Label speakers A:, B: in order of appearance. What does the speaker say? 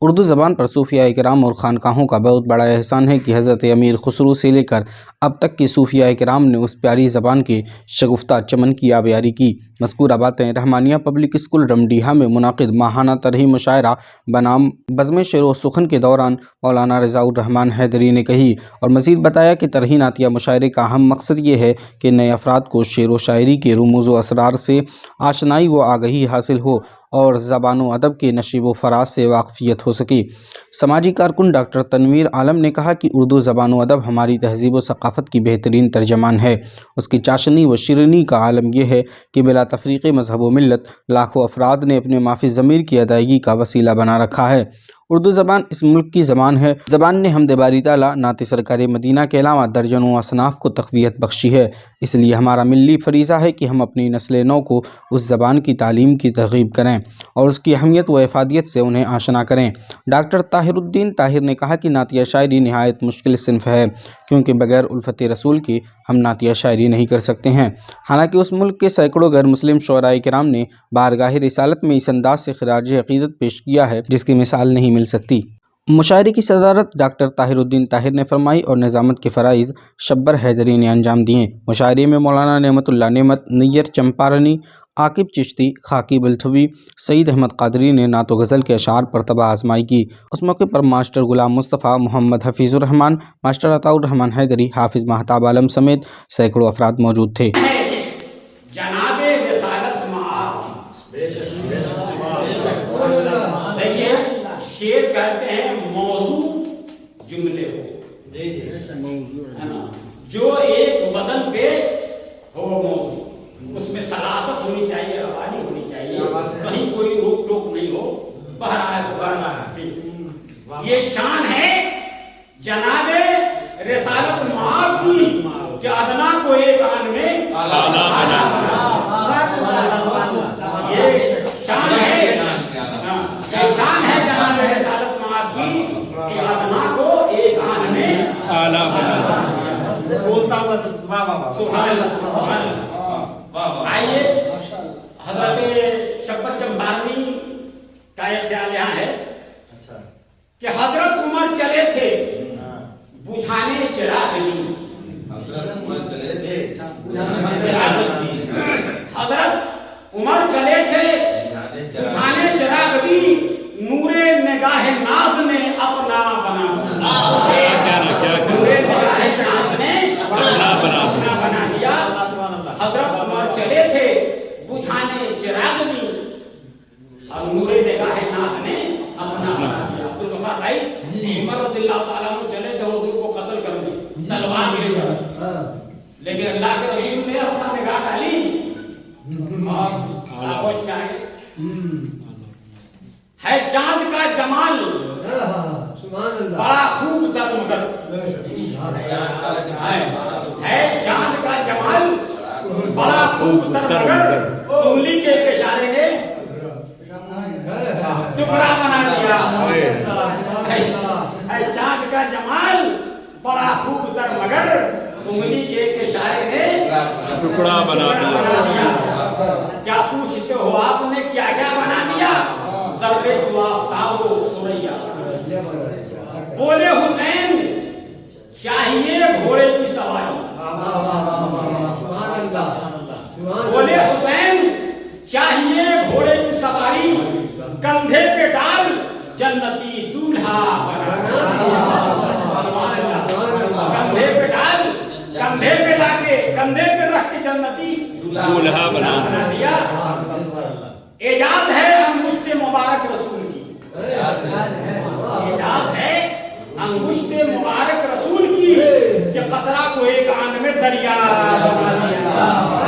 A: اردو زبان پر صوفیاء کرام اور خانقاہوں کا بہت بڑا احسان ہے کہ حضرت امیر خسرو سے لے کر اب تک کی صوفیاء کرام نے اس پیاری زبان کے شگفتہ چمن کی آبیاری کی۔ مذکورہ باتیں رحمانیہ پبلک اسکول رمڈیہہ میں منعقد ماہانہ طرحی مشاعرہ بنام بزم شعر و سخن کے دوران مولانا رضا الرحمن حیدری نے کہی، اور مزید بتایا کہ طرحی نعتیہ مشاعرے کا اہم مقصد یہ ہے کہ نئے افراد کو شعر و شاعری کے رموز و اسرار سے آشنائی و آگہی حاصل ہو اور زبان و ادب کے نشیب و فراز سے واقفیت ہو سکے۔ سماجی کارکن ڈاکٹر تنویر عالم نے کہا کہ اردو زبان و ادب ہماری تہذیب و ثقافت کی بہترین ترجمان ہے۔ اس کی چاشنی و شیرینی کا عالم یہ ہے کہ بلا تفریق مذہب و ملت لاکھوں افراد نے اپنے مافی ضمیر کی ادائیگی کا وسیلہ بنا رکھا ہے۔ اردو زبان اس ملک کی زبان ہے۔ زبان نے حمد باری تعالیٰ، نعت سرکار مدینہ کے علاوہ درجنوں اصناف کو تقویت بخشی ہے۔ اس لیے ہمارا ملی فریضہ ہے کہ ہم اپنی نسل نو کو اس زبان کی تعلیم کی ترغیب کریں اور اس کی اہمیت و افادیت سے انہیں آشنا کریں۔ ڈاکٹر طاہر الدین طاہر نے کہا کہ نعتیہ شاعری نہایت مشکل صنف ہے، کیونکہ بغیر الفت رسول کے ہم نعتیہ شاعری نہیں کر سکتے ہیں۔ حالانکہ اس ملک کے سینکڑوں غیر مسلم شعراء کرام نے بارگاہ رسالت میں اس انداز سے خراج عقیدت پیش کیا ہے جس کی مثال نہیں مل سکتی۔ مشاعرے کی صدارت ڈاکٹر طاہر الدین طاہر نے فرمائی اور نظامت کے فرائض شبر حیدری نے انجام دیے۔ مشاعرے میں مولانا نعمت اللہ نعمت، نیر چمپارنی، عاقب چشتی، خاکی بلتھوی، سعید احمد قادری نے نعت و غزل کے اشعار پر طبع آزمائی کی۔ اس موقع پر ماسٹر غلام مصطفیٰ، محمد حفیظ الرحمن، ماسٹر عطاء الرحمن حیدری، حافظ مہتاب عالم سمیت سینکڑوں افراد موجود تھے۔
B: جناب رسالت دیکھیے شعر کہتے ہیں موضوع جملے ہو، جو ایک وزن پہ ہو موضوع، اس میں سلاست ہونی چاہیے، روانی ہونی چاہیے، کہیں کوئی روک ٹوک نہیں ہو، بہرحال یہ شان ہے جناب رسالت معاف کی کہ ادنا کو ایک آن میں یہ شان ہے جناب رسالت معاف کی کہ ادنا کو ایک آن میں بولتا ہوا سبحان اللہ سبحان اللہ۔ آئیے حضرت شبر چمپارنی کا ایک خیال یہاں ہے کہ حضرت عمر چلے تھے بجھانے چراغ دی، حضرت عمر چلے تھے بجھانے چراغ دی، نور نگاہ ناز نے اپنا بنا دیا۔ حضرت عمر چلے تھے بجھانے چراغ دی اور نور نگاہ ناز نے اپنا بنا دیا۔ عبدالغفار بھائی عمر رضی اللہ تعالیٰ عنہ چلے تھے حضور کو قتل کر دی تلوار لے کر، لیکن اللہ کے رسول نے اپنا نگاہ ڈالی اور آغوش میں آگے ہے چاند کا جمال بڑا خوب در مگر، ہے چاند کا جمال بڑا خوب در مگر، انگلی کے ایک اشارے نے ٹکڑا بنا دیا۔ ہے چاند کا جمال بڑا خوب در مگر، انگلی کے ایک اشارے نے ٹکڑا بنا دیا۔ کیا پوچھتے ہو آپ نے کیا کیا بنا دیا؟ ذرے کو آفتاب و سریا، بولے حسین چاہیے گھوڑے کی سواری، بولے حسین چاہیے گھوڑے کی سواری، کندھے پہ ڈال جنتی دولہا بنا، کندھے پہ ڈال، کندھے پہ لا کے کندھے پہ رکھ کے جنتی دولہا بنا دیا۔ اعجاز ہے انگشت مبارک رسول کی، اعجاز ہے انگشت مبارک رسول کی کہ قطرہ کو ایک آن میں دریا بنا دیا۔